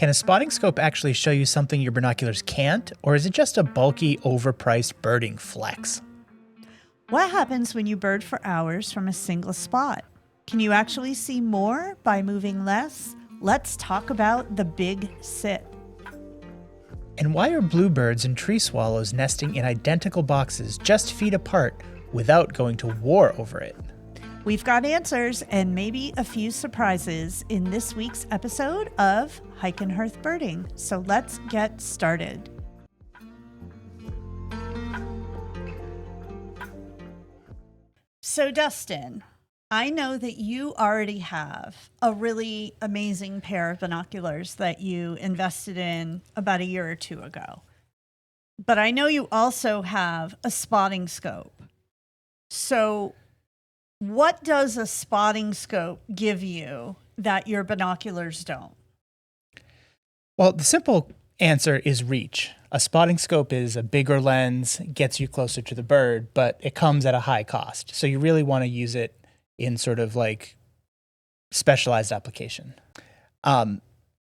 Can a spotting scope actually show you something your binoculars can't, or is it just a bulky, overpriced birding flex? What happens when you bird for hours from a single spot? Can you actually see more by moving less? Let's talk about the big sit. And why are bluebirds and tree swallows nesting in identical boxes just feet apart without going to war over it? We've got answers and maybe a few surprises in this week's episode of Hike and Hearth Birding. So let's get started. So Dustin, I know that you already have a really amazing pair of binoculars that you invested in about a year or two ago. But I know you also have a spotting scope. So what does a spotting scope give you that your binoculars don't? Well, the simple answer is reach. A spotting scope is a bigger lens, gets you closer to the bird, but it comes at a high cost. So you really want to use it in sort of like specialized application.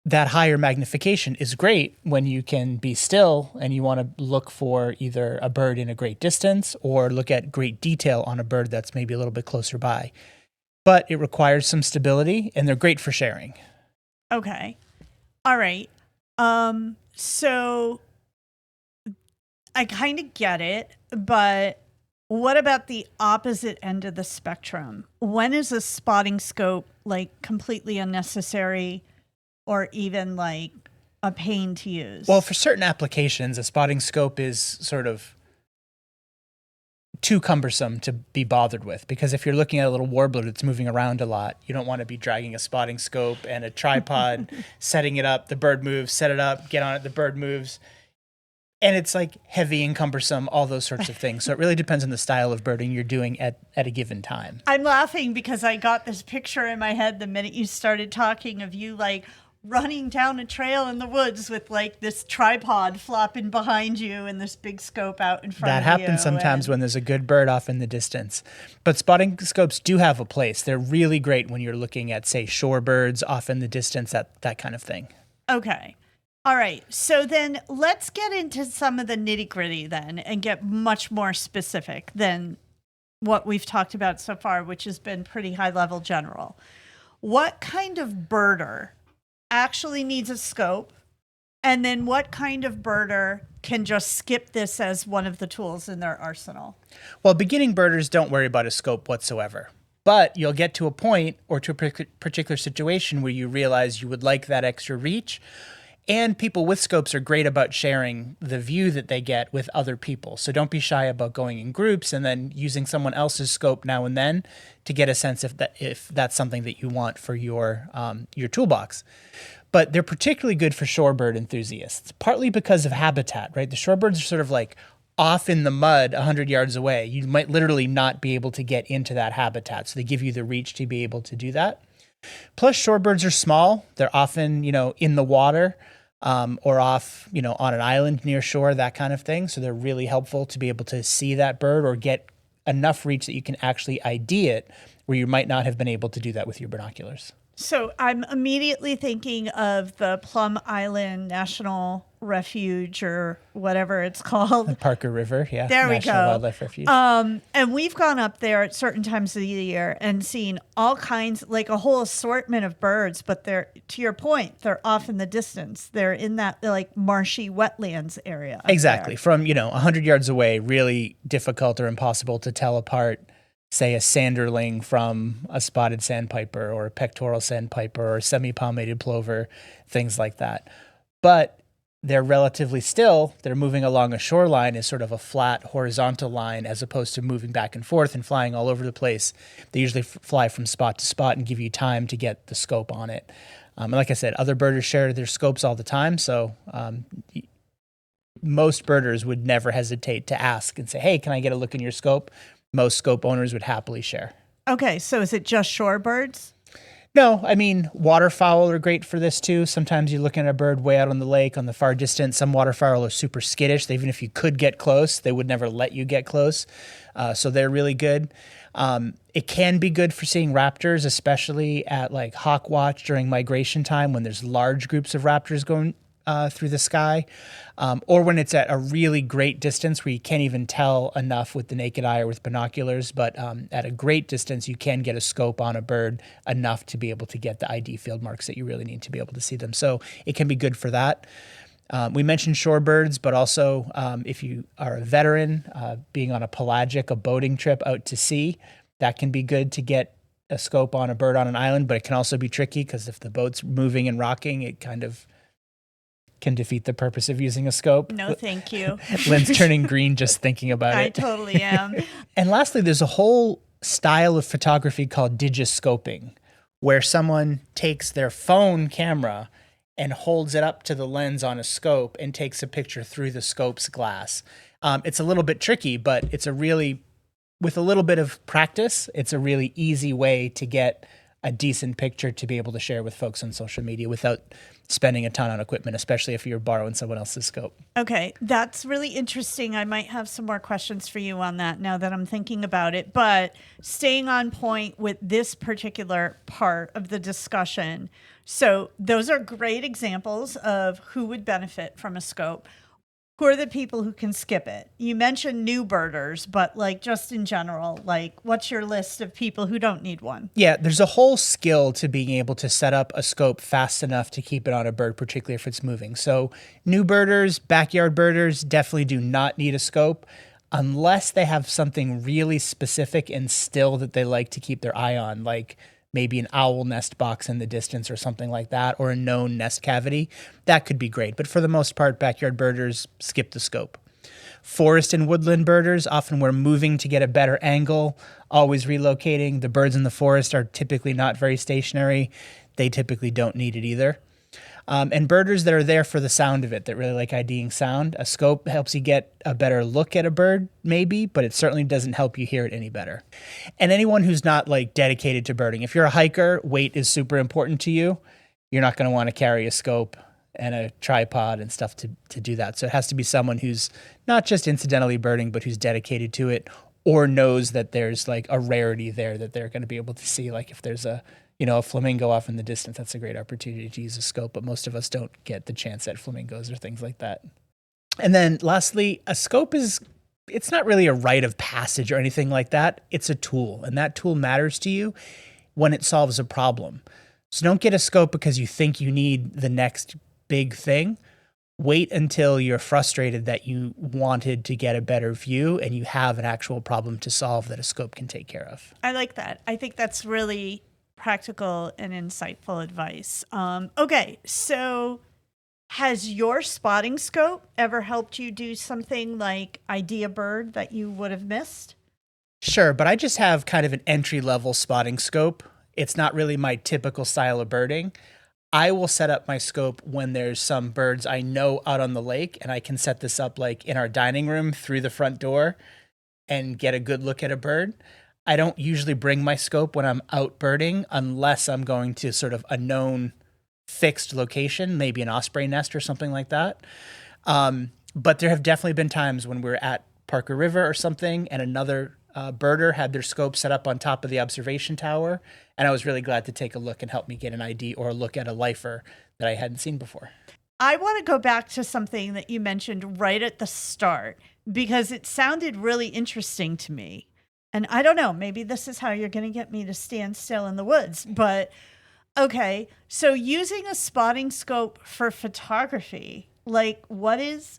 That higher magnification is great when you can be still and you want to look for either a bird in a great distance or look at great detail on a bird that's maybe a little bit closer by. But it requires some stability and they're great for sharing. Okay. All right. So I kind of get it, but what about the opposite end of the spectrum? When is a spotting scope like completely unnecessary or even like a pain to use? Well, for certain applications, a spotting scope is sort of too cumbersome to be bothered with, because if you're looking at a little warbler that's moving around a lot, you don't want to be dragging a spotting scope and a tripod, setting it up, the bird moves, set it up, get on it, the bird moves. And it's like heavy and cumbersome, all those sorts of things. So it really depends on the style of birding you're doing at a given time. I'm laughing because I got this picture in my head the minute you started talking of you like running down a trail in the woods with like this tripod flopping behind you and this big scope out in front of you. That happens sometimes when there's a good bird off in the distance. But spotting scopes do have a place. They're really great when you're looking at, say, shorebirds off in the distance, that kind of thing. Okay. All right. So then let's get into some of the nitty-gritty then and get much more specific than what we've talked about so far, which has been pretty high-level general. What kind of birder actually needs a scope? And then what kind of birder can just skip this as one of the tools in their arsenal? Well, beginning birders don't worry about a scope whatsoever. But you'll get to a point or to a particular situation where you realize you would like that extra reach. And people with scopes are great about sharing the view that they get with other people. So don't be shy about going in groups and then using someone else's scope now and then to get a sense if that's something that you want for your toolbox. But they're particularly good for shorebird enthusiasts, partly because of habitat, right? The shorebirds are sort of like off in the mud 100 yards away. You might literally not be able to get into that habitat. So they give you the reach to be able to do that. Plus, shorebirds are small. They're often, in the water or off, on an island near shore, that kind of thing. So they're really helpful to be able to see that bird or get enough reach that you can actually ID it, where you might not have been able to do that with your binoculars. So I'm immediately thinking of the Plum Island National Refuge or whatever it's called. The Parker River, yeah. There we National go. Wildlife Refuge. And we've gone up there at certain times of the year and seen all kinds, like a whole assortment of birds, but they're, to your point, they're off in the distance. They're in that like marshy wetlands area. Exactly. From, 100 yards away, really difficult or impossible to tell apart, say, a sanderling from a spotted sandpiper or a pectoral sandpiper or a semi-palmated plover, things like that. But they're relatively still. They're moving along a shoreline as sort of a flat horizontal line as opposed to moving back and forth and flying all over the place. They usually fly from spot to spot and give you time to get the scope on it. And like I said, other birders share their scopes all the time, so most birders would never hesitate to ask and say, hey, can I get a look in your scope? Most scope owners would happily share. Okay, so is it just shorebirds? No, I mean, waterfowl are great for this too. Sometimes you're looking at a bird way out on the lake on the far distance. Some waterfowl are super skittish. Even if you could get close, they would never let you get close. So they're really good. It can be good for seeing raptors, especially at like hawk watch during migration time when there's large groups of raptors going through the sky, or when it's at a really great distance where you can't even tell enough with the naked eye or with binoculars. But at a great distance, you can get a scope on a bird enough to be able to get the ID field marks that you really need to be able to see them. So it can be good for that. We mentioned shorebirds, but also if you are a veteran, being on a boating trip out to sea, that can be good to get a scope on a bird on an island, but it can also be tricky because if the boat's moving and rocking, it kind of can defeat the purpose of using a scope. No, thank you. Lynn's turning green just thinking about it. I totally am. And lastly, there's a whole style of photography called digiscoping, where someone takes their phone camera and holds it up to the lens on a scope and takes a picture through the scope's glass. It's a little bit tricky, but it's with a little bit of practice, it's a really easy way to get a decent picture to be able to share with folks on social media without spending a ton on equipment, especially if you're borrowing someone else's scope. Okay, that's really interesting. I might have some more questions for you on that now that I'm thinking about it. But staying on point with this particular part of the discussion. So those are great examples of who would benefit from a scope. Who are the people who can skip it? You mentioned new birders, but like just in general, like what's your list of people who don't need one? Yeah, there's a whole skill to being able to set up a scope fast enough to keep it on a bird, particularly if it's moving. So new birders, backyard birders definitely do not need a scope unless they have something really specific and still that they like to keep their eye on, like maybe an owl nest box in the distance or something like that, or a known nest cavity. That could be great. But for the most part, backyard birders skip the scope. Forest and woodland birders, often we're moving to get a better angle, always relocating. The birds in the forest are typically not very stationary. They typically don't need it either. And birders that are there for the sound of it, that really like IDing sound. A scope helps you get a better look at a bird, maybe, but it certainly doesn't help you hear it any better. And anyone who's not like dedicated to birding, if you're a hiker, weight is super important to you. You're not going to want to carry a scope and a tripod and stuff to do that. So it has to be someone who's not just incidentally birding, but who's dedicated to it or knows that there's like a rarity there that they're going to be able to see. Like if there's a flamingo off in the distance, that's a great opportunity to use a scope, but most of us don't get the chance at flamingos or things like that. And then lastly, a scope it's not really a rite of passage or anything like that. It's a tool, and that tool matters to you when it solves a problem. So don't get a scope because you think you need the next big thing. Wait until you're frustrated that you wanted to get a better view and you have an actual problem to solve that a scope can take care of. I like that. I think that's really practical and insightful advice. Okay, so has your spotting scope ever helped you do something like ID a bird that you would have missed? Sure, but I just have kind of an entry-level spotting scope. It's not really my typical style of birding. I will set up my scope when there's some birds I know out on the lake, and I can set this up like in our dining room through the front door and get a good look at a bird. I don't usually bring my scope when I'm out birding unless I'm going to sort of a known fixed location, maybe an osprey nest or something like that. But there have definitely been times when we're at Parker River or something and another birder had their scope set up on top of the observation tower. And I was really glad to take a look and help me get an ID or look at a lifer that I hadn't seen before. I want to go back to something that you mentioned right at the start because it sounded really interesting to me. And I don't know, maybe this is how you're going to get me to stand still in the woods. But okay, so using a spotting scope for photography, like what is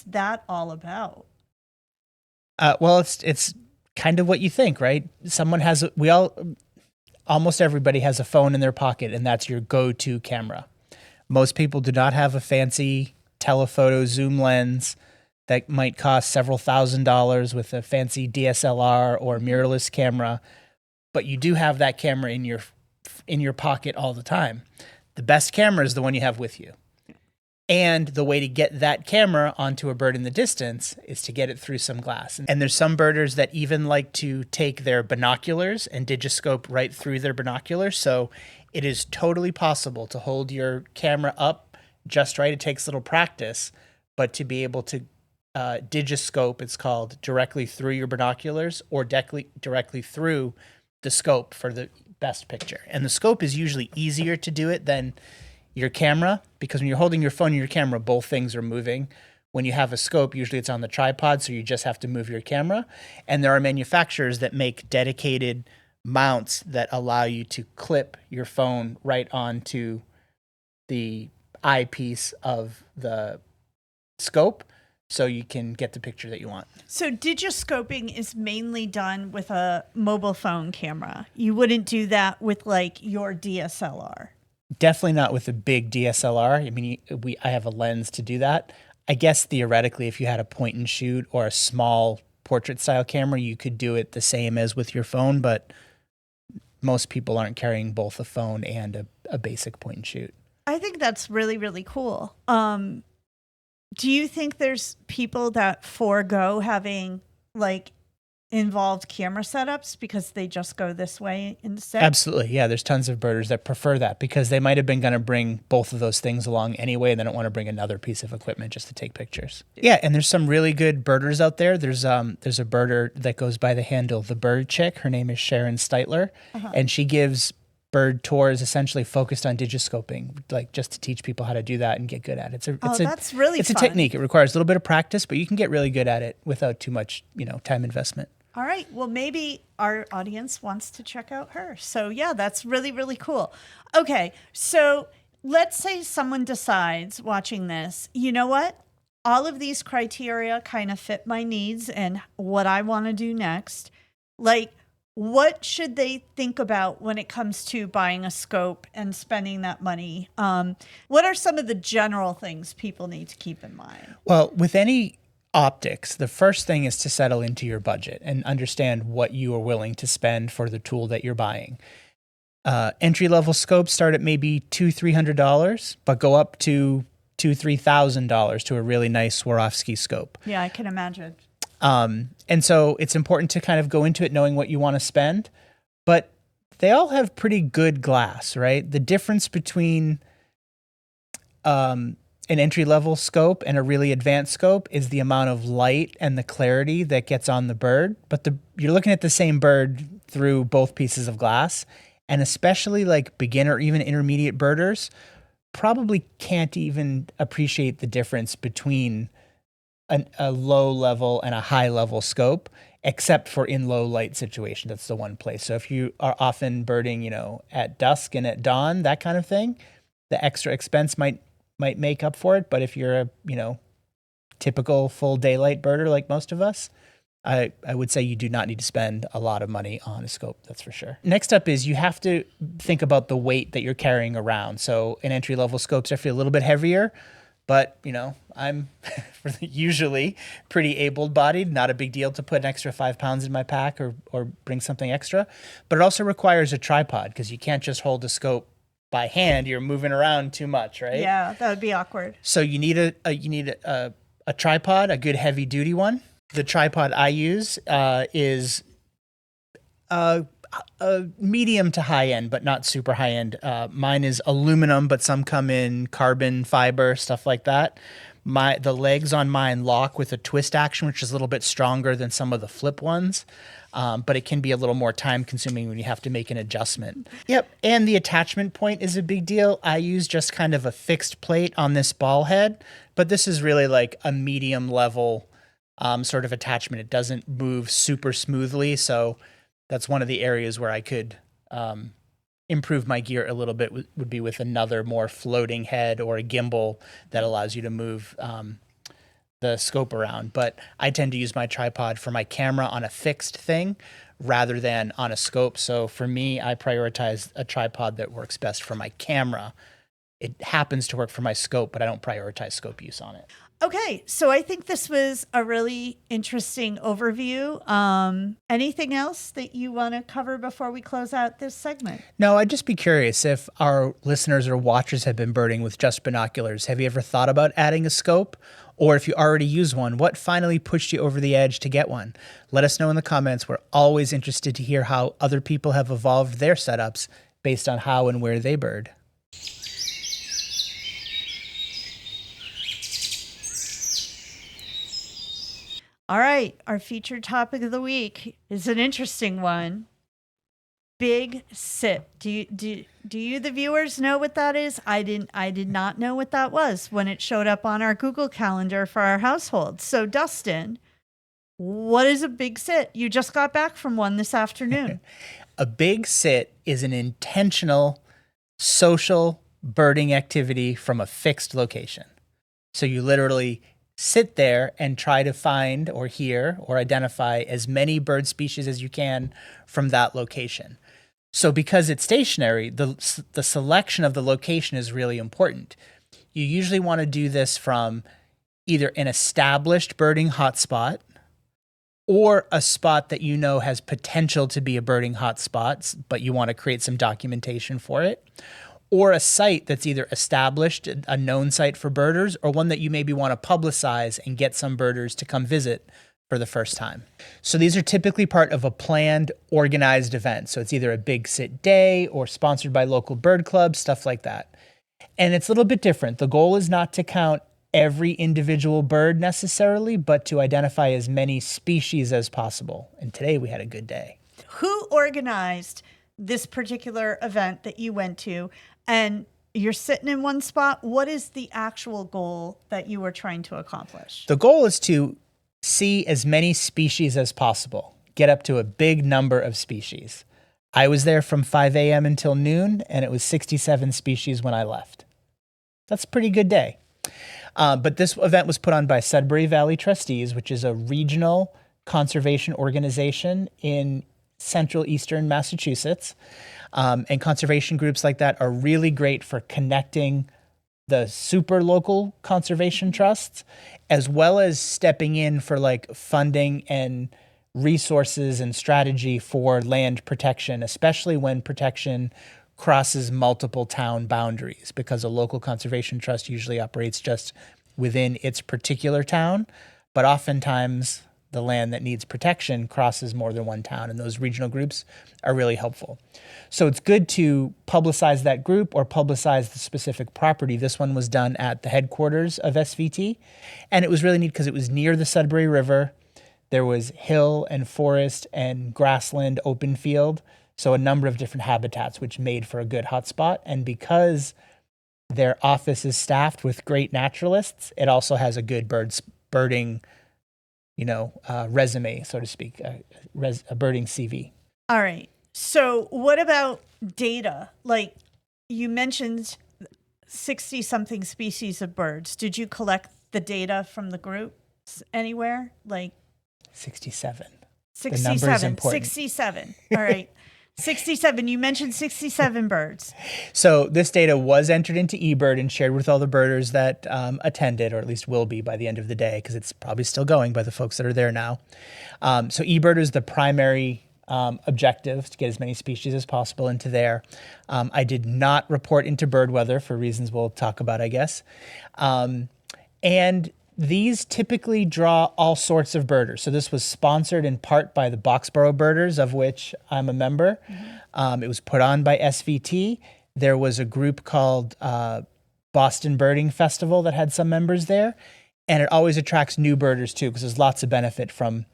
that all about? Well, it's kind of what you think, right? Almost everybody has a phone in their pocket, and that's your go-to camera. Most people do not have a fancy telephoto zoom lens that might cost several $1,000s with a fancy DSLR or mirrorless camera, but you do have that camera in your pocket all the time. The best camera is the one you have with you. And the way to get that camera onto a bird in the distance is to get it through some glass. And there's some birders that even like to take their binoculars and digiscope right through their binoculars. So it is totally possible to hold your camera up just right. It takes a little practice, but to be able to digiscope, it's called, directly through your binoculars or directly through the scope for the best picture. And the scope is usually easier to do it than your camera, because when you're holding your phone and your camera, both things are moving. When you have a scope, usually it's on the tripod, so you just have to move your camera. And there are manufacturers that make dedicated mounts that allow you to clip your phone right onto the eyepiece of the scope, so you can get the picture that you want. So digiscoping is mainly done with a mobile phone camera. You wouldn't do that with like your DSLR. Definitely not with a big DSLR. I mean, I have a lens to do that. I guess theoretically, if you had a point and shoot or a small portrait style camera, you could do it the same as with your phone, but most people aren't carrying both a phone and a basic point and shoot. I think that's really, really cool. Do you think there's people that forego having like involved camera setups because they just go this way instead? Absolutely. Yeah, there's tons of birders that prefer that because they might have been going to bring both of those things along anyway, and they don't want to bring another piece of equipment just to take pictures. Yeah, and there's some really good birders out there. There's a birder that goes by the handle The Bird Chick. Her name is Sharon Steitler, and she gives bird tours essentially focused on digiscoping, like just to teach people how to do that and get good at it. That's really it's fun. a technique. It requires a little bit of practice, but you can get really good at it without too much, time investment. All right. Well, maybe our audience wants to check out her. So yeah, that's really, really cool. Okay. So let's say someone decides watching this, you know what? All of these criteria kind of fit my needs and what I want to do next. Like, what should they think about when it comes to buying a scope and spending that money? What are some of the general things people need to keep in mind? Well, with any optics, the first thing is to settle into your budget and understand what you are willing to spend for the tool that you're buying. Entry-level scopes start at maybe $200-$300, but go up to $2,000-$3,000 to a really nice Swarovski scope. Yeah, I can imagine. And so it's important to kind of go into it knowing what you want to spend, but they all have pretty good glass, right? The difference between an entry-level scope and a really advanced scope is the amount of light and the clarity that gets on the bird. But you're looking at the same bird through both pieces of glass, and especially like beginner or even intermediate birders probably can't even appreciate the difference between a low level and a high level scope, except for in low light situations. That's the one place. So if you are often birding, at dusk and at dawn, that kind of thing, the extra expense might make up for it. But if you're a, typical full daylight birder like most of us, I would say you do not need to spend a lot of money on a scope, that's for sure. Next up is you have to think about the weight that you're carrying around. So an entry-level scope's actually a little bit heavier, but, I'm usually pretty able-bodied, not a big deal to put an extra 5 pounds in my pack or bring something extra. But it also requires a tripod because you can't just hold a scope by hand. You're moving around too much, right? Yeah, that would be awkward. So you need a tripod, a good heavy-duty one. The tripod I use is a medium to high end, but not super high end. Mine is aluminum, but some come in carbon fiber, stuff like that. The legs on mine lock with a twist action, which is a little bit stronger than some of the flip ones. But it can be a little more time consuming when you have to make an adjustment. Yep. And the attachment point is a big deal. I use just kind of a fixed plate on this ball head, but this is really like a medium level sort of attachment. It doesn't move super smoothly. So that's one of the areas where I could improve my gear a little bit would be with another more floating head or a gimbal that allows you to move the scope around. But I tend to use my tripod for my camera on a fixed thing rather than on a scope. So for me, I prioritize a tripod that works best for my camera. It happens to work for my scope, but I don't prioritize scope use on it. Okay, so I think this was a really interesting overview. Anything else that you want to cover before we close out this segment? No, I'd just be curious if our listeners or watchers have been birding with just binoculars. Have you ever thought about adding a scope? Or if you already use one, what finally pushed you over the edge to get one? Let us know in the comments. We're always interested to hear how other people have evolved their setups based on how and where they bird. All right, our featured topic of the week is an interesting one. Big sit. Do you the viewers know what that is? I did not know what that was when it showed up on our Google Calendar for our household. So Dustin, what is a big sit? You just got back from one this afternoon. A big sit is an intentional social birding activity from a fixed location. So you literally sit there and try to find or hear or identify as many bird species as you can from that location. So because it's stationary, the selection of the location is really important. You usually want to do this from either an established birding hotspot or a spot that you know has potential to be a birding hotspot, but you want to create some documentation for it, or a site that's either established, a known site for birders, or one that you maybe want to publicize and get some birders to come visit for the first time. So these are typically part of a planned, organized event. So it's either a big sit day or sponsored by local bird clubs, stuff like that. And it's a little bit different. The goal is not to count every individual bird necessarily, but to identify as many species as possible. And today we had a good day. Who organized this particular event that you went to? And you're sitting in one spot. What is the actual goal that you were trying to accomplish? The goal is to see as many species as possible, get up to a big number of species. I was there from 5 a.m. until noon, and it was 67 species when I left. That's a pretty good day. But this event was put on by Sudbury Valley Trustees, which is a regional conservation organization in central eastern Massachusetts. And conservation groups like that are really great for connecting the super local conservation trusts, as well as stepping in for like funding and resources and strategy for land protection, especially when protection crosses multiple town boundaries, because a local conservation trust usually operates just within its particular town, but oftentimes the land that needs protection crosses more than one town, and those regional groups are really helpful. So it's good to publicize that group or publicize the specific property. This one was done at the headquarters of SVT, and it was really neat because it was near the Sudbury River. There was hill and forest and grassland open field, so a number of different habitats, which made for a good hotspot. And because their office is staffed with great naturalists, it also has a good birding resume, so to speak, a birding CV. All right. So what about data? Like you mentioned 60 something species of birds. Did you collect the data from the groups anywhere? Like 67. 67. The number is important. 67. All right. 67. You mentioned 67 birds. So this data was entered into eBird and shared with all the birders that attended, or at least will be by the end of the day, because it's probably still going by the folks that are there now. So eBird is the primary objective, to get as many species as possible into there. I did not report into bird weather for reasons we'll talk about, I guess. And these typically draw all sorts of birders. So this was sponsored in part by the Boxborough Birders, of which I'm a member. Mm-hmm. It was put on by SVT. There was a group called Boston Birding Festival that had some members there. And it always attracts new birders too, because there's lots of benefit from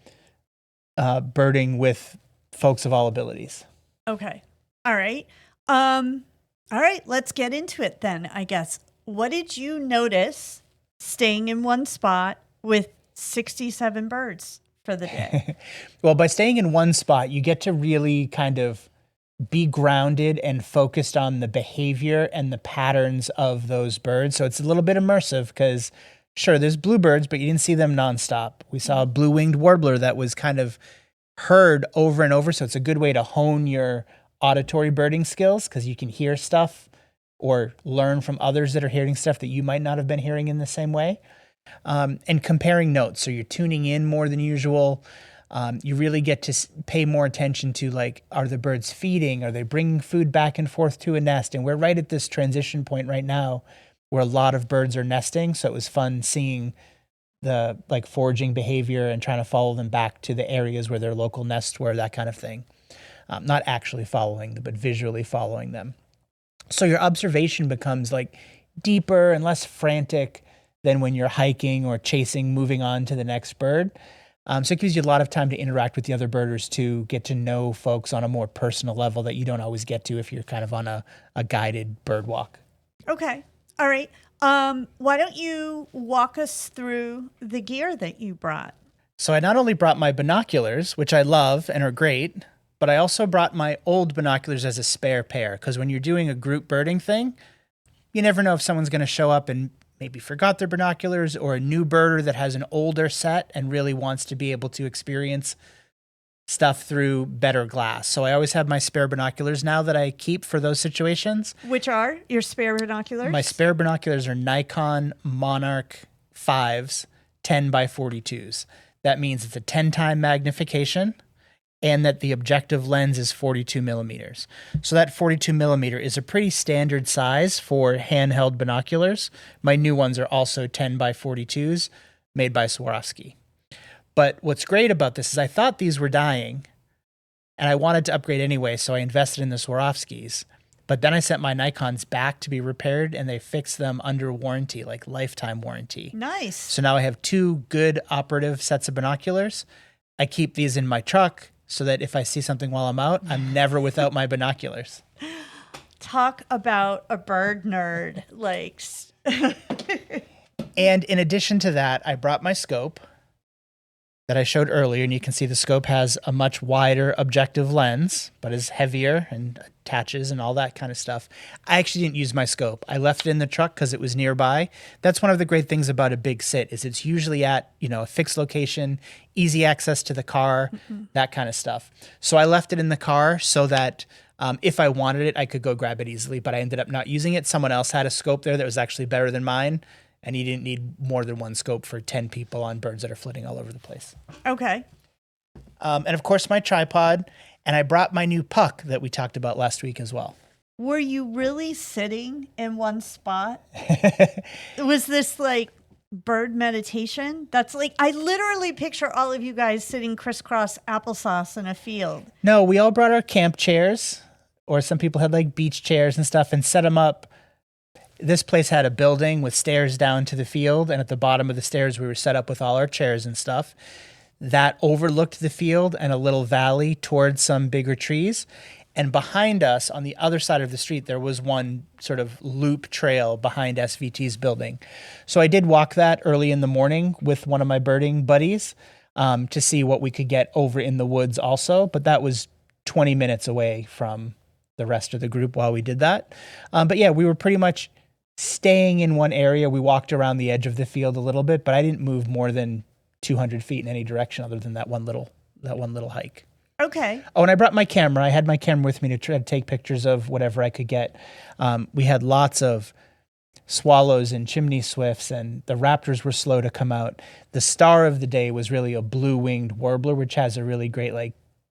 birding with folks of all abilities. Okay. All right. All right. Let's get into it then, I guess. What did you notice staying in one spot with 67 birds for the day? Well, by staying in one spot, you get to really kind of be grounded and focused on the behavior and the patterns of those birds. So it's a little bit immersive because, sure, there's bluebirds, but you didn't see them nonstop. We saw a blue-winged warbler that was kind of heard over and over. So it's a good way to hone your auditory birding skills because you can hear stuff or learn from others that are hearing stuff that you might not have been hearing in the same way. And comparing notes. So you're tuning in more than usual. You really get to pay more attention to, like, are the birds feeding? Are they bringing food back and forth to a nest? And we're right at this transition point right now where a lot of birds are nesting. So it was fun seeing the foraging behavior and trying to follow them back to the areas where their local nests were, that kind of thing. Not actually following them, but visually following them. So your observation becomes deeper and less frantic than when you're hiking or chasing, moving on to the next bird. So it gives you a lot of time to interact with the other birders to get to know folks on a more personal level that you don't always get to if you're kind of on a guided bird walk. Okay. All right. Why don't you walk us through the gear that you brought? So I not only brought my binoculars, which I love and are great, but I also brought my old binoculars as a spare pair, because when you're doing a group birding thing, you never know if someone's going to show up and maybe forgot their binoculars, or a new birder that has an older set and really wants to be able to experience stuff through better glass. So I always have my spare binoculars now that I keep for those situations. Which are your spare binoculars? My spare binoculars are Nikon Monarch 5s, 10 by 42s. That means it's a 10-time magnification and that the objective lens is 42 millimeters. So that 42 millimeter is a pretty standard size for handheld binoculars. My new ones are also 10 by 42s made by Swarovski. But what's great about this is I thought these were dying and I wanted to upgrade anyway, so I invested in the Swarovskis. But then I sent my Nikons back to be repaired and they fixed them under warranty, like lifetime warranty. Nice. So now I have 2 good operative sets of binoculars. I keep these in my truck so that if I see something while I'm out, I'm never without my binoculars. Talk about a bird nerd. And in addition to that, I brought my scope that I showed earlier, and you can see the scope has a much wider objective lens, but is heavier and attaches and all that kind of stuff. I actually didn't use my scope. I left it in the truck because it was nearby. That's one of the great things about a big sit is it's usually at, a fixed location, easy access to the car, that kind of stuff. So I left it in the car so that if I wanted it, I could go grab it easily, but I ended up not using it. Someone else had a scope there that was actually better than mine. And he didn't need more than one scope for 10 people on birds that are flitting all over the place. Okay. And of course, my tripod. And I brought my new puck that we talked about last week as well. Were you really sitting in one spot? Was this like bird meditation? That's like, I literally picture all of you guys sitting crisscross applesauce in a field. No, we all brought our camp chairs, or some people had like beach chairs and stuff, and set them up. This place had a building with stairs down to the field, and at the bottom of the stairs, we were set up with all our chairs and stuff. That overlooked the field and a little valley towards some bigger trees. And behind us, on the other side of the street, there was one sort of loop trail behind SVT's building. So I did walk that early in the morning with one of my birding buddies to see what we could get over in the woods also. But that was 20 minutes away from the rest of the group while we did that. But yeah, we were pretty much staying in one area. We walked around the edge of the field a little bit, but I didn't move more than 200 feet in any direction other than that one little hike. Okay. Oh, and I brought my camera. I had my camera with me to try to take pictures of whatever I could get. We had lots of swallows and chimney swifts, and the raptors were slow to come out. The star of the day was really a blue-winged warbler, which has a really great like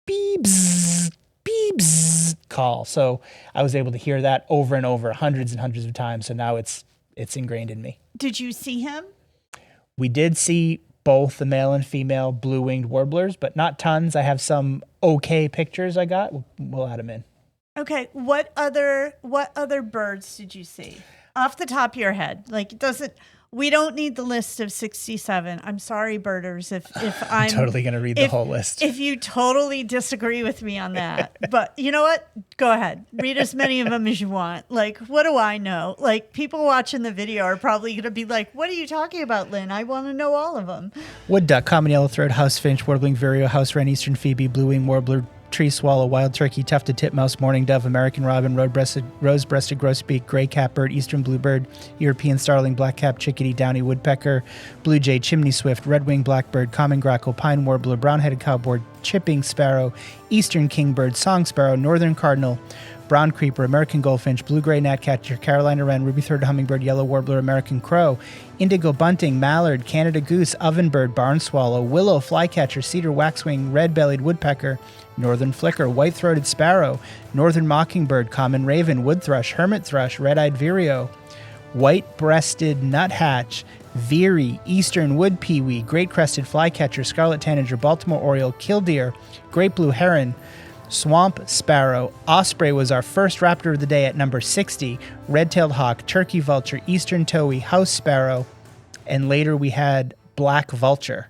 beeps, beeps call. So I was able to hear that over and over hundreds and hundreds of times. So now it's ingrained in me. Did you see him? We did see both the male and female blue-winged warblers, but not tons. I have some okay pictures I got. We'll add them in. Okay. What other birds did you see off the top of your head? Like, we don't need the list of 67. I'm sorry, birders, if I'm totally going to read the whole list. If you totally disagree with me on that. But you know what? Go ahead. Read as many of them as you want. Like, what do I know? Like, people watching the video are probably going to be like, what are you talking about, Lynn? I want to know all of them. Wood duck, common yellow-throat, house finch, warbling vireo, house wren, eastern phoebe, blue-winged warbler, tree swallow, wild turkey, tufted titmouse, mourning dove, American robin, rose-breasted grosbeak, gray catbird, eastern bluebird, European starling, black-capped chickadee, downy woodpecker, blue jay, chimney swift, red-winged blackbird, common grackle, pine warbler, brown-headed cowbird, chipping sparrow, eastern kingbird, song sparrow, northern cardinal, brown creeper, American goldfinch, blue-gray gnatcatcher, Carolina wren, ruby-throated hummingbird, yellow warbler, American crow, indigo bunting, mallard, Canada goose, ovenbird, barn swallow, willow, flycatcher, cedar waxwing, red-bellied woodpecker, northern flicker, white-throated sparrow, northern mockingbird, common raven, wood thrush, hermit thrush, red-eyed vireo, white-breasted nuthatch, veery, eastern wood pewee, great-crested flycatcher, scarlet tanager, Baltimore oriole, killdeer, great blue heron, swamp sparrow, osprey was our first raptor of the day at number 60, red-tailed hawk, turkey vulture, eastern towhee, house sparrow, and later we had black vulture.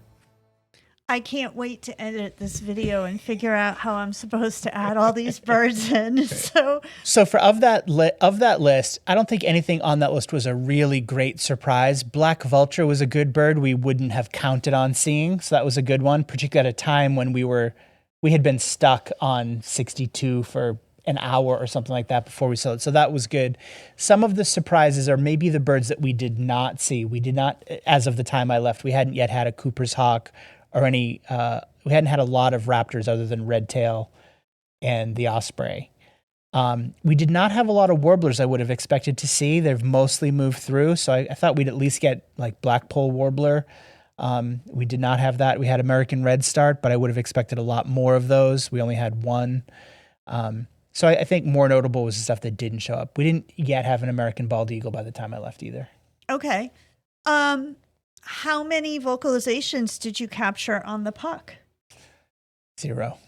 I can't wait to edit this video and figure out how I'm supposed to add all these birds in. So for of that list, I don't think anything on that list was a really great surprise. Black vulture was a good bird we wouldn't have counted on seeing, so that was a good one, particularly at a time when we had been stuck on 62 for an hour or something like that before we saw it. So that was good. Some of the surprises are maybe the birds that we did not see. We did not, as of the time I left, we hadn't yet had a Cooper's hawk or we hadn't had a lot of raptors other than red tail and the osprey. We did not have a lot of warblers I would have expected to see. They've mostly moved through. So I thought we'd at least get like black-poll warbler. We did not have that. We had American redstart, but I would have expected a lot more of those. We only had one. So I think more notable was the stuff that didn't show up. We didn't yet have an American bald eagle by the time I left either. Okay. How many vocalizations did you capture on the puck? 0.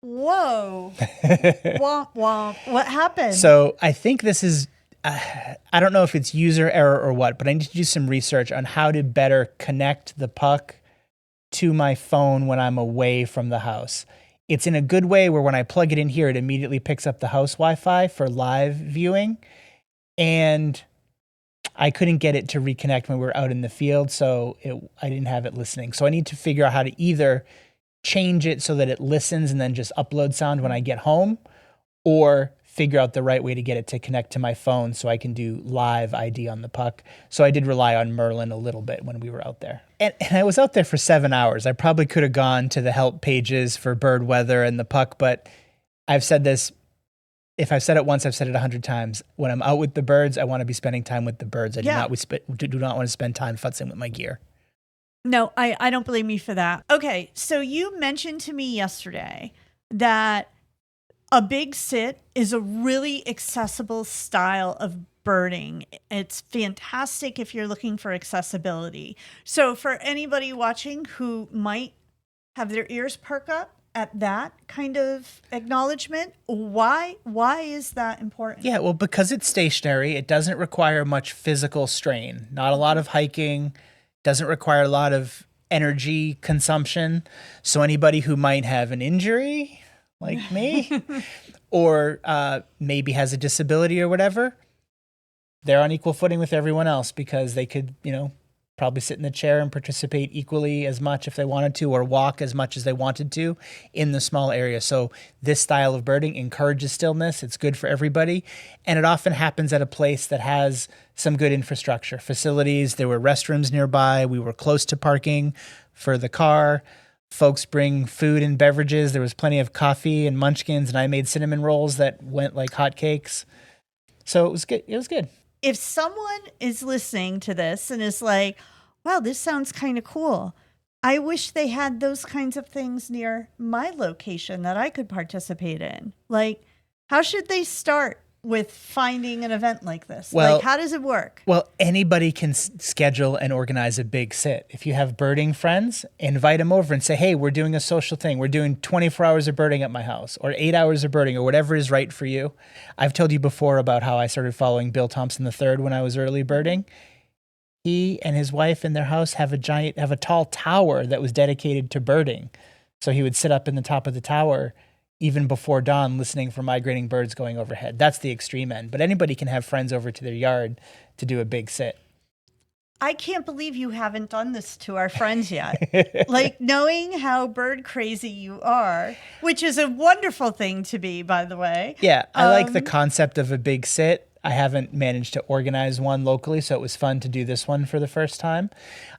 Whoa. Womp womp. What happened? So I think this is, I don't know if it's user error or what, but I need to do some research on how to better connect the puck to my phone when I'm away from the house. It's in a good way where when I plug it in here, it immediately picks up the house Wi-Fi for live viewing. And I couldn't get it to reconnect when we were out in the field, so I didn't have it listening. So I need to figure out how to either change it so that it listens and then just upload sound when I get home, or figure out the right way to get it to connect to my phone so I can do live ID on the puck. So I did rely on Merlin a little bit when we were out there. And I was out there for 7 hours. I probably could have gone to the help pages for bird weather and the puck, but I've said this. If I've said it once, I've said it 100 times. When I'm out with the birds, I want to be spending time with the birds. I do not want to spend time futzing with my gear. No, I don't blame you for that. Okay, so you mentioned to me yesterday that a big sit is a really accessible style of birding. It's fantastic if you're looking for accessibility. So for anybody watching who might have their ears perk up at that kind of acknowledgement, why is that important? Yeah, well, because it's stationary, it doesn't require much physical strain. Not a lot of hiking, doesn't require a lot of energy consumption. So anybody who might have an injury, like me, or maybe has a disability or whatever, they're on equal footing with everyone else because they could, probably sit in the chair and participate equally as much if they wanted to, or walk as much as they wanted to in the small area. So this style of birding encourages stillness. It's good for everybody. And it often happens at a place that has some good infrastructure, facilities. There were restrooms nearby. We were close to parking for the car. Folks bring food and beverages. There was plenty of coffee and munchkins, and I made cinnamon rolls that went like hotcakes. So it was good. It was good. If someone is listening to this and is like, wow, this sounds kind of cool, I wish they had those kinds of things near my location that I could participate in. Like, how should they start with finding an event like this? Well, like, how does it work? Well, anybody can schedule and organize a big sit. If you have birding friends, invite them over and say, hey, we're doing a social thing. We're doing 24 hours of birding at my house, or 8 hours of birding, or whatever is right for you. I've told you before about how I started following Bill Thompson III when I was early birding. He and his wife in their house have a tall tower that was dedicated to birding. So he would sit up in the top of the tower even before dawn, listening for migrating birds going overhead. That's the extreme end. But anybody can have friends over to their yard to do a big sit. I can't believe you haven't done this to our friends yet. Like, knowing how bird crazy you are, which is a wonderful thing to be, by the way. Yeah, I like the concept of a big sit. I haven't managed to organize one locally, so it was fun to do this one for the first time.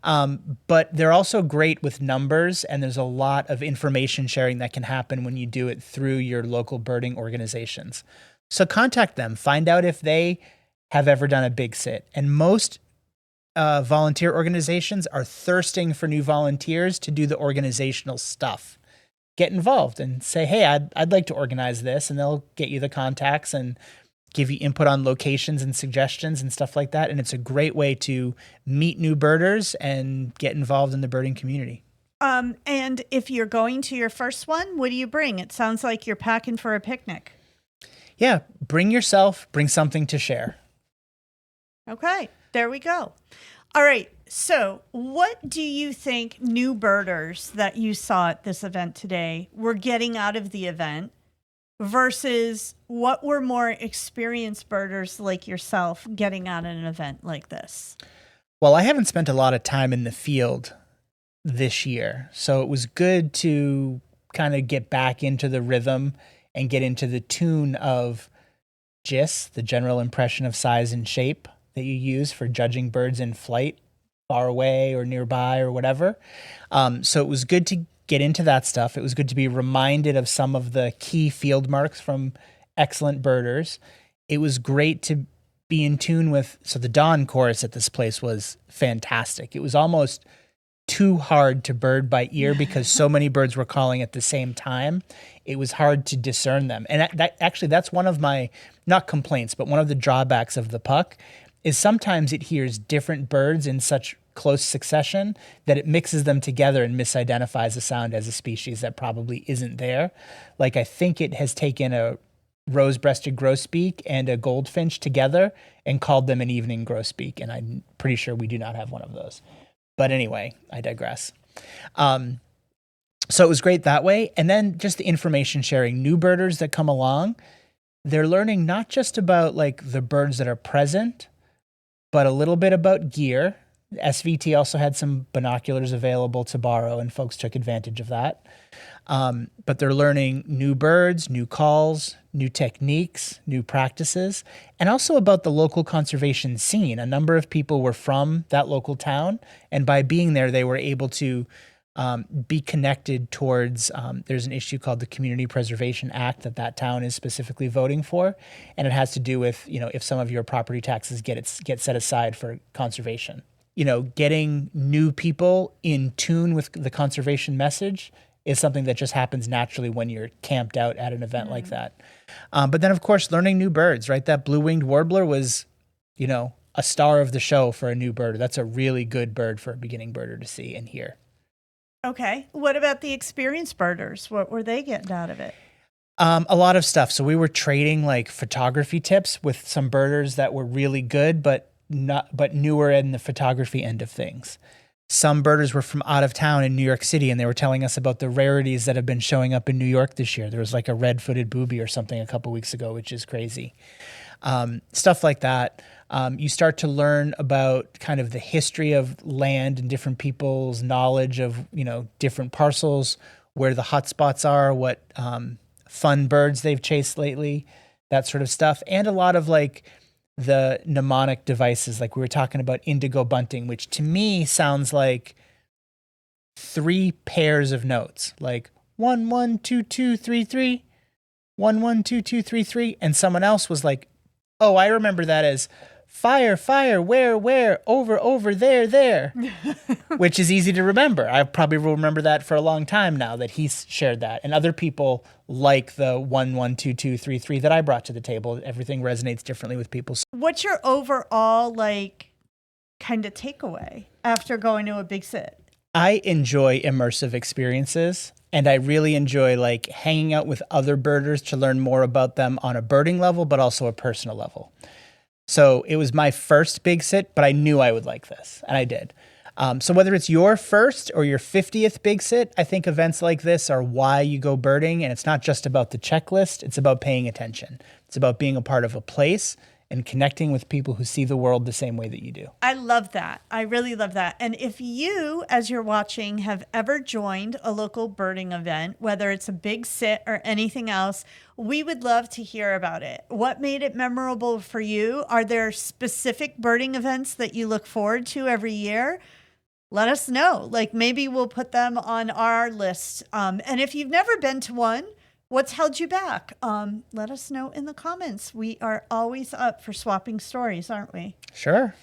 But they're also great with numbers, and there's a lot of information sharing that can happen when you do it through your local birding organizations. So contact them, find out if they have ever done a big sit. And most volunteer organizations are thirsting for new volunteers to do the organizational stuff. Get involved and say, hey, I'd like to organize this, and they'll get you the contacts and give you input on locations and suggestions and stuff like that. And it's a great way to meet new birders and get involved in the birding community. And if you're going to your first one, what do you bring? It sounds like you're packing for a picnic. Yeah, bring yourself, bring something to share. Okay, there we go. All right. So, what do you think new birders that you saw at this event today were getting out of the event versus what were more experienced birders like yourself getting out at an event like this? Well, I haven't spent a lot of time in the field this year, so it was good to kind of get back into the rhythm and get into the tune of GIS, the general impression of size and shape that you use for judging birds in flight, far away or nearby or whatever. So it was good to get into that stuff. It was good to be reminded of some of the key field marks from excellent birders. It was great to be in tune with, so the dawn chorus at this place was fantastic. It was almost too hard to bird by ear because so many birds were calling at the same time. It was hard to discern them. And that's one of my, not complaints, but one of the drawbacks of the puck is sometimes it hears different birds in such close succession that it mixes them together and misidentifies a sound as a species that probably isn't there. Like I think it has taken a rose-breasted grosbeak and a goldfinch together and called them an evening grosbeak, and I'm pretty sure we do not have one of those. But anyway, I digress. So it was great that way. And then just the information sharing. New birders that come along, they're learning not just about like the birds that are present, but a little bit about gear. SVT also had some binoculars available to borrow, and folks took advantage of that. But they're learning new birds, new calls, new techniques, new practices, and also about the local conservation scene. A number of people were from that local town, and by being there, they were able to be connected towards, there's an issue called the Community Preservation Act that town is specifically voting for, and it has to do with, if some of your property taxes get set aside for conservation. Getting new people in tune with the conservation message is something that just happens naturally when you're camped out at an event like that. But then, of course, learning new birds, right? That blue-winged warbler was, a star of the show for a new bird. That's a really good bird for a beginning birder to see and hear. Okay. What about the experienced birders? What were they getting out of it? A lot of stuff. So we were trading like photography tips with some birders that were really good, but newer in the photography end of things. Some birders were from out of town in New York City, and they were telling us about the rarities that have been showing up in New York this year. There was like a red-footed booby or something a couple weeks ago, which is crazy. Stuff like that. You start to learn about kind of the history of land and different people's knowledge of, different parcels, where the hotspots are, what fun birds they've chased lately, that sort of stuff. And a lot of like the mnemonic devices, like we were talking about indigo bunting, which to me sounds like 3 pairs of notes, like 1 1 2 2 3 3, 1 1 2 2 3 3, and someone else was like, "Oh, I remember that as fire, fire, where, over, there," which is easy to remember. I probably will remember that for a long time now that he's shared that. And other people like the 1 1 2 2 3 3 that I brought to the table. Everything resonates differently with people. What's your overall kind of takeaway after going to a big sit? I enjoy immersive experiences, and I really enjoy hanging out with other birders to learn more about them on a birding level, but also a personal level. So it was my first big sit, but I knew I would like this, and I did. So whether it's your first or your 50th big sit, I think events like this are why you go birding, and it's not just about the checklist. It's about paying attention. It's about being a part of a place and connecting with people who see the world the same way that you do. I love that. I really love that. And if you, as you're watching, have ever joined a local birding event, whether it's a big sit or anything else, we would love to hear about it. What made it memorable for you? Are there specific birding events that you look forward to every year? Let us know. Maybe we'll put them on our list. And if you've never been to one, what's held you back? Let us know in the comments. We are always up for swapping stories, aren't we? Sure.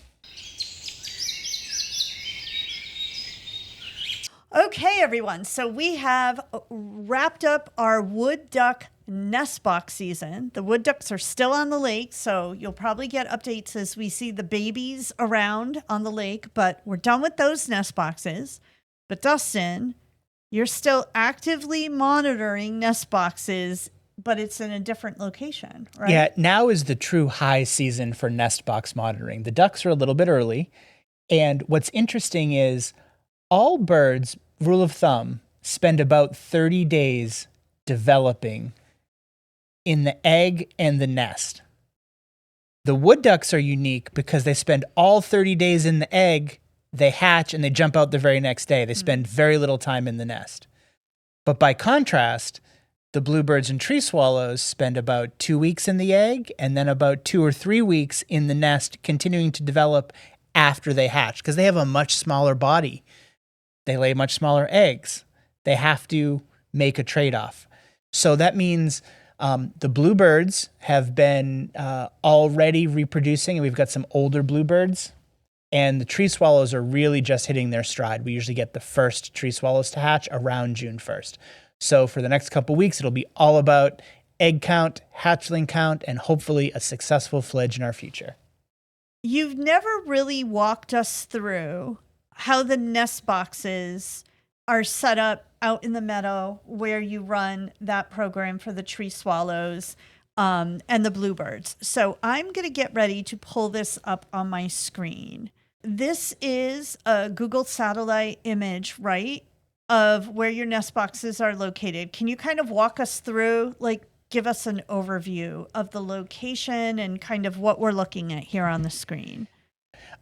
Okay, everyone. So we have wrapped up our wood duck nest box season. The wood ducks are still on the lake, so you'll probably get updates as we see the babies around on the lake, but we're done with those nest boxes. But Dustin, you're still actively monitoring nest boxes, but it's in a different location, right? Yeah, now is the true high season for nest box monitoring. The ducks are a little bit early, And what's interesting is all birds, rule of thumb, spend about 30 days developing in the egg and the nest. The wood ducks are unique because they spend all 30 days in the egg, they hatch, and they jump out the very next day. They spend very little time in the nest. But by contrast, the bluebirds and tree swallows spend about 2 weeks in the egg and then about 2 or 3 weeks in the nest, continuing to develop after they hatch because they have a much smaller body. They lay much smaller eggs. They have to make a trade-off. So that means the bluebirds have been already reproducing, and we've got some older bluebirds. And the tree swallows are really just hitting their stride. We usually get the first tree swallows to hatch around June 1st. So for the next couple weeks, it'll be all about egg count, hatchling count, and hopefully a successful fledge in our future. You've never really walked us through how the nest boxes are set up out in the meadow where you run that program for the tree swallows and the bluebirds. So I'm going to get ready to pull this up on my screen. This is a Google satellite image, right, of where your nest boxes are located. Can you kind of walk us through, like, give us an overview of the location and kind of what we're looking at here on the screen?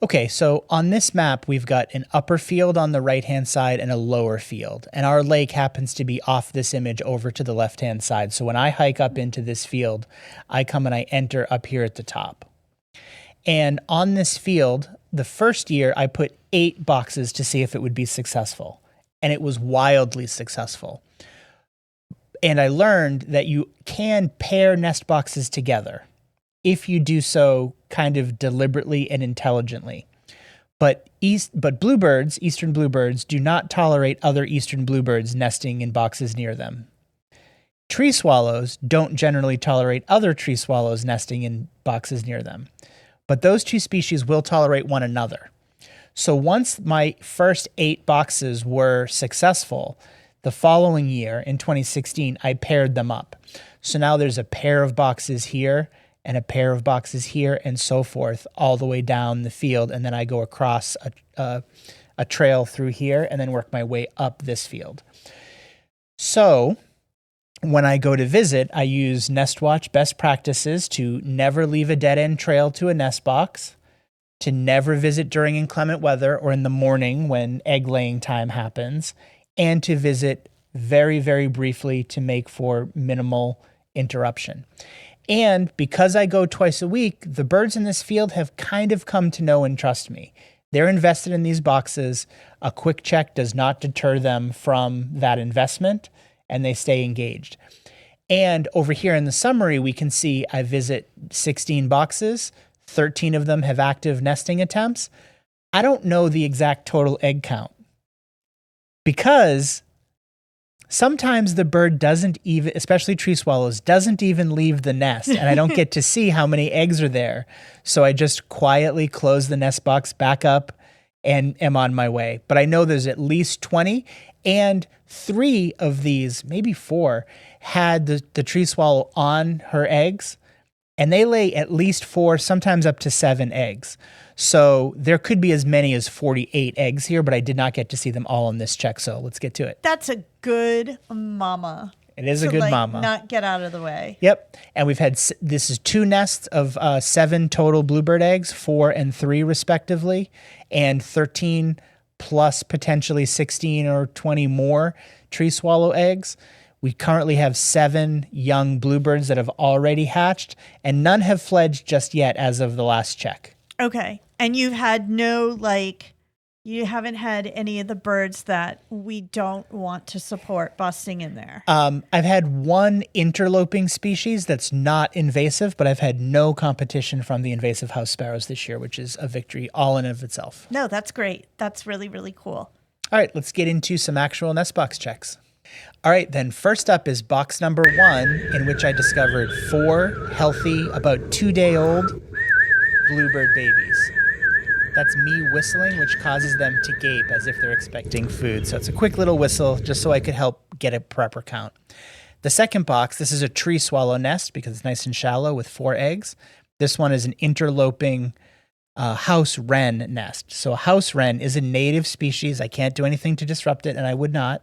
Okay, so on this map, we've got an upper field on the right-hand side and a lower field. And our lake happens to be off this image over to the left-hand side. So when I hike up into this field, I come and I enter up here at the top. And on this field, the first year, I put 8 boxes to see if it would be successful. And it was wildly successful. And I learned that you can pair nest boxes together if you do so kind of deliberately and intelligently. But bluebirds, eastern bluebirds, do not tolerate other eastern bluebirds nesting in boxes near them. Tree swallows don't generally tolerate other tree swallows nesting in boxes near them. But those two species will tolerate one another. So once my first 8 boxes were successful, the following year, in 2016, I paired them up. So now there's a pair of boxes here and a pair of boxes here and so forth all the way down the field. And then I go across a trail through here and then work my way up this field. So when I go to visit, I use NestWatch best practices to never leave a dead-end trail to a nest box, to never visit during inclement weather or in the morning when egg laying time happens, and to visit very, very briefly to make for minimal interruption. And because I go twice a week, the birds in this field have kind of come to know and trust me. They're invested in these boxes. A quick check does not deter them from that investment, and they stay engaged. And over here in the summary, we can see I visit 16 boxes. 13 of them have active nesting attempts. I don't know the exact total egg count because sometimes the bird doesn't even, especially tree swallows, doesn't even leave the nest, and I don't get to see how many eggs are there. So I just quietly close the nest box back up and am on my way. But I know there's at least 20, and 3 of these, maybe 4, had the tree swallow on her eggs, and they lay at least 4, sometimes up to 7 eggs. So there could be as many as 48 eggs here, but I did not get to see them all in this check. So let's get to it. That's a good mama. It is a good mama. Not get out of the way. Yep. And we've had, this is 2 nests of 7 total bluebird eggs, 4 and 3 respectively, and 13 plus potentially 16 or 20 more tree swallow eggs. We currently have 7 young bluebirds that have already hatched, and none have fledged just yet as of the last check. Okay. And you've had you haven't had any of the birds that we don't want to support busting in there. I've had 1 interloping species that's not invasive, but I've had no competition from the invasive house sparrows this year, which is a victory all in and of itself. No, that's great. That's really, really cool. All right, let's get into some actual nest box checks. All right, then first up is box number 1, in which I discovered 4 healthy, about 2-day-old bluebird babies. That's me whistling, which causes them to gape as if they're expecting food. So it's a quick little whistle just so I could help get a proper count. The second box, this is a tree swallow nest because it's nice and shallow with 4 eggs. This one is an interloping house wren nest. So a house wren is a native species. I can't do anything to disrupt it, and I would not.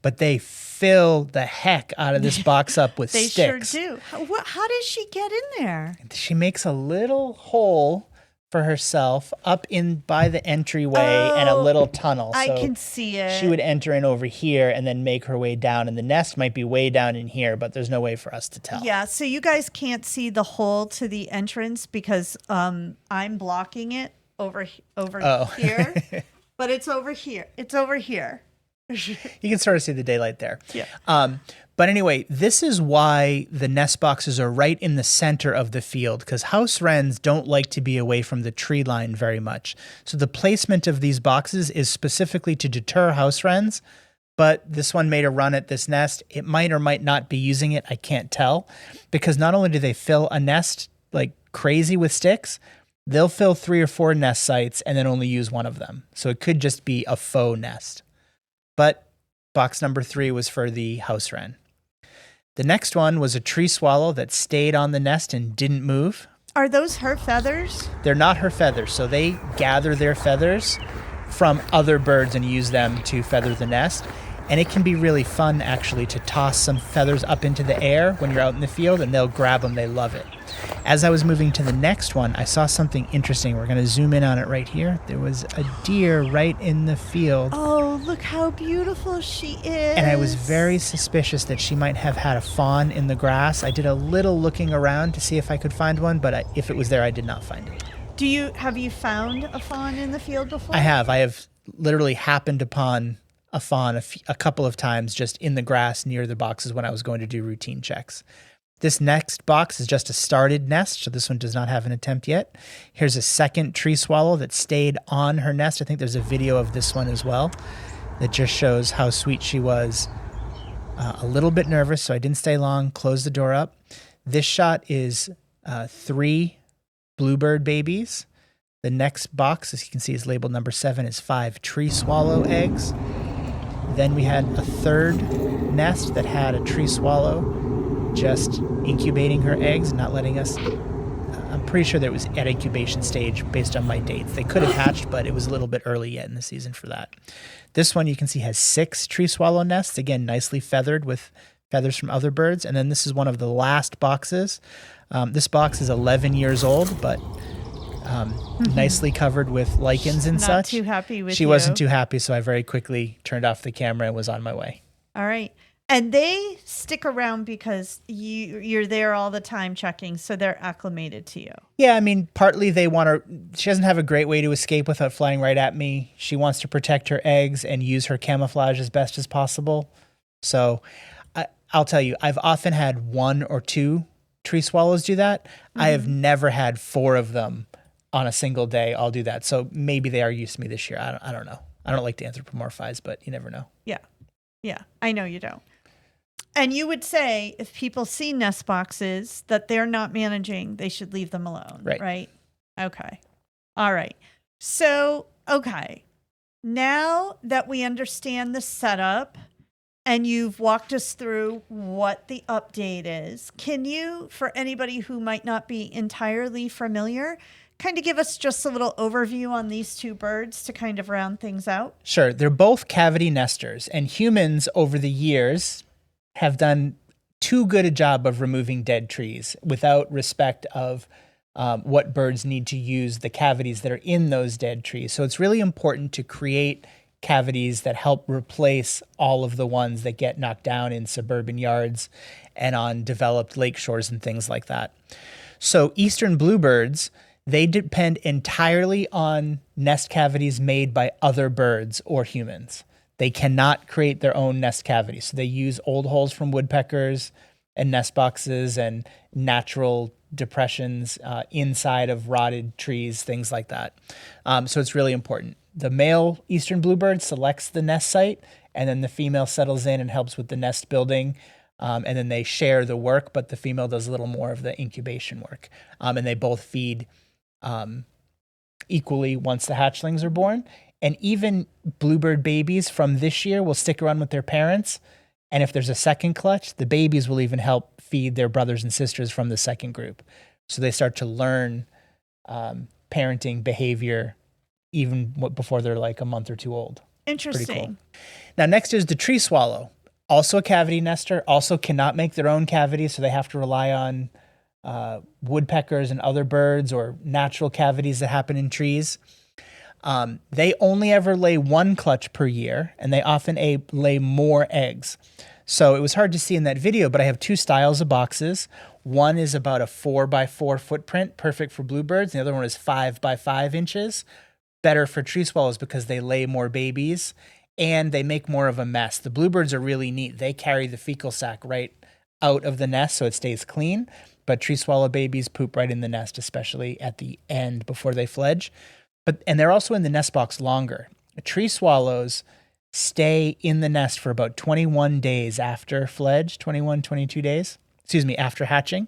But they fill the heck out of this box up with They sticks. sure do. How does she get in there? She makes a little hole for herself up in by the entryway and a little tunnel. I So can see it. she would enter in over here and then make her way down. And the nest might be way down in here, but there's no way for us to tell. Yeah, so you guys can't see the hole to the entrance because I'm blocking it over here. But it's over here. It's over here. You can sort of see the daylight there. Yeah. But anyway, this is why the nest boxes are right in the center of the field, because house wrens don't like to be away from the tree line very much. So the placement of these boxes is specifically to deter house wrens. But this one made a run at this nest. It might or might not be using it. I can't tell, because not only do they fill a nest like crazy with sticks, they'll fill 3 or 4 nest sites and then only use one of them. So it could just be a faux nest. But box number 3 was for the house wren. The next one was a tree swallow that stayed on the nest and didn't move. Are those her feathers? They're not her feathers. So they gather their feathers from other birds and use them to feather the nest. And it can be really fun, actually, to toss some feathers up into the air when you're out in the field, and they'll grab them. They love it. As I was moving to the next one, I saw something interesting. We're going to zoom in on it right here. There was a deer right in the field. Oh, look how beautiful she is. And I was very suspicious that she might have had a fawn in the grass. I did a little looking around to see if I could find one, but if it was there, I did not find it. Have you found a fawn in the field before? I have literally happened upon a fawn a couple of times just in the grass near the boxes when I was going to do routine checks. This next box is just a started nest, so this one does not have an attempt yet. Here's a second tree swallow that stayed on her nest. I think there's a video of this one as well that just shows how sweet she was. A little bit nervous, so I didn't stay long, closed the door up. This shot is 3 bluebird babies. The next box, as you can see, is labeled number 7, is 5 tree swallow eggs. Then we had a third nest that had a tree swallow just incubating her eggs, not letting us. I'm pretty sure that it was at incubation stage based on my dates. They could have hatched, but it was a little bit early yet in the season for that. This one you can see has 6 tree swallow nests, again, nicely feathered with feathers from other birds. And then this is one of the last boxes. This box is 11 years old, but nicely covered with lichens and Not such. too happy with She you. wasn't too happy, so I very quickly turned off the camera and was on my way. All right. And they stick around because you're there all the time checking, so they're acclimated to you. Yeah, I mean, partly they want her. She doesn't have a great way to escape without flying right at me. She wants to protect her eggs and use her camouflage as best as possible. So I'll tell you, I've often had 1 or 2 tree swallows do that. I have never had 4 of them on a single day. I'll do that. So maybe they are used to me this year. I don't know. I don't like to anthropomorphize, but you never know. Yeah. Yeah. I know you don't. And you would say if people see nest boxes that they're not managing, they should leave them alone. Right? Okay. All right. So, okay. Now that we understand the setup and you've walked us through what the update is, can you, for anybody who might not be entirely familiar, kind of give us just a little overview on these 2 birds to kind of round things out? Sure. They're both cavity nesters, and humans over the years have done too good a job of removing dead trees without respect of what birds need to use the cavities that are in those dead trees. So it's really important to create cavities that help replace all of the ones that get knocked down in suburban yards and on developed lake shores and things like that. So eastern bluebirds, they depend entirely on nest cavities made by other birds or humans. They cannot create their own nest cavities. So they use old holes from woodpeckers and nest boxes and natural depressions inside of rotted trees, things like that. So it's really important. The male eastern bluebird selects the nest site, and then the female settles in and helps with the nest building. And then they share the work, but the female does a little more of the incubation work. And they both feed equally once the hatchlings are born. And even bluebird babies from this year will stick around with their parents. And if there's a second clutch, the babies will even help feed their brothers and sisters from the second group. So they start to learn parenting behavior even before they're like a month or two old. Interesting. Pretty cool. Now, next is the tree swallow, also a cavity nester, also cannot make their own cavities, so they have to rely on woodpeckers and other birds or natural cavities that happen in trees. They only ever lay one clutch per year, and they often lay more eggs. So it was hard to see in that video, but I have two styles of boxes. One is about a 4x4 footprint, perfect for bluebirds. The other one is 5x5 inches, better for tree swallows because they lay more babies and they make more of a mess. The bluebirds are really neat. They carry the fecal sac right out of the nest so it stays clean, but tree swallow babies poop right in the nest, especially at the end before they fledge. And they're also in the nest box longer. Tree swallows stay in the nest for about 21 days after fledge, 21, 22 days, after hatching,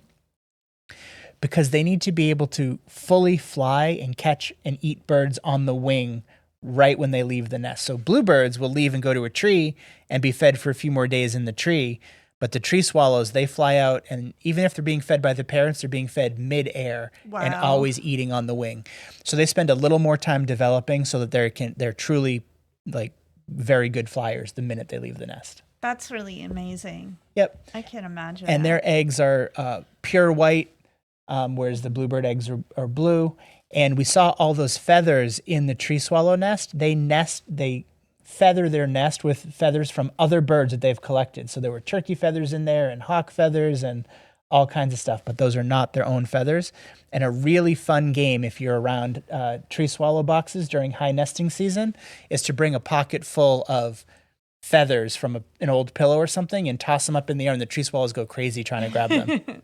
because they need to be able to fully fly and catch and eat birds on the wing right when they leave the nest. So bluebirds will leave and go to a tree and be fed for a few more days in the tree, but the tree swallows, they fly out, and even if they're being fed by the parents, they're being fed mid-air and always eating on the wing. So they spend a little more time developing so that they're truly like very good flyers the minute they leave the nest. That's really amazing. Yep. I can imagine. And their eggs are pure white, whereas the bluebird eggs are blue. And we saw all those feathers in the tree swallow nest. They feather their nest with feathers from other birds that they've collected. So there were turkey feathers in there and hawk feathers and all kinds of stuff, but those are not their own feathers. And a really fun game if you're around tree swallow boxes during high nesting season is to bring a pocket full of feathers from an old pillow or something and toss them up in the air, and the tree swallows go crazy trying to grab them.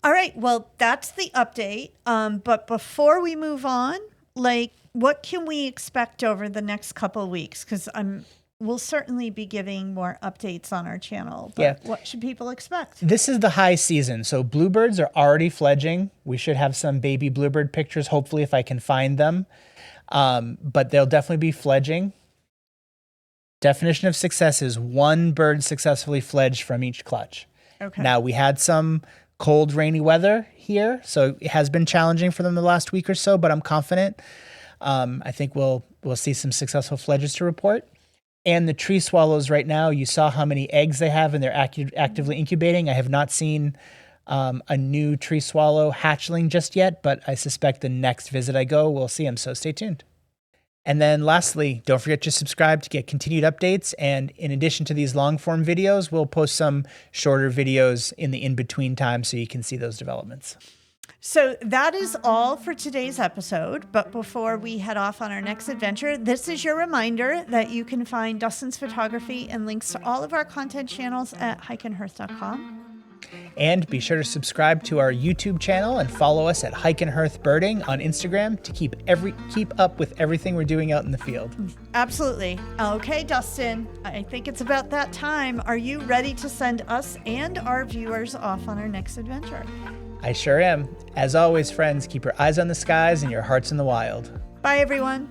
All right, well, that's the update. But before we move on, what can we expect over the next couple of weeks? Because we'll certainly be giving more updates on our channel. But what should people expect? This is the high season. So bluebirds are already fledging. We should have some baby bluebird pictures, hopefully, if I can find them. But they'll definitely be fledging. Definition of success is one bird successfully fledged from each clutch. Okay. Now, we had some cold, rainy weather here, so it has been challenging for them the last week or so, but I'm confident. I think we'll see some successful fledges to report. And the tree swallows right now, you saw how many eggs they have and they're actively incubating. I have not seen a new tree swallow hatchling just yet, but I suspect the next visit I go, we'll see them, so stay tuned. And then lastly, don't forget to subscribe to get continued updates. And in addition to these long form videos, we'll post some shorter videos in the in-between time so you can see those developments. So that is all for today's episode. But before we head off on our next adventure, this is your reminder that you can find Dustin's photography and links to all of our content channels at hikeandhearth.com. And be sure to subscribe to our YouTube channel and follow us at Hike and Hearth Birding on Instagram to keep up with everything we're doing out in the field. Absolutely. Okay, Dustin, I think it's about that time. Are you ready to send us and our viewers off on our next adventure? I sure am. As always, friends, keep your eyes on the skies and your hearts in the wild. Bye, everyone.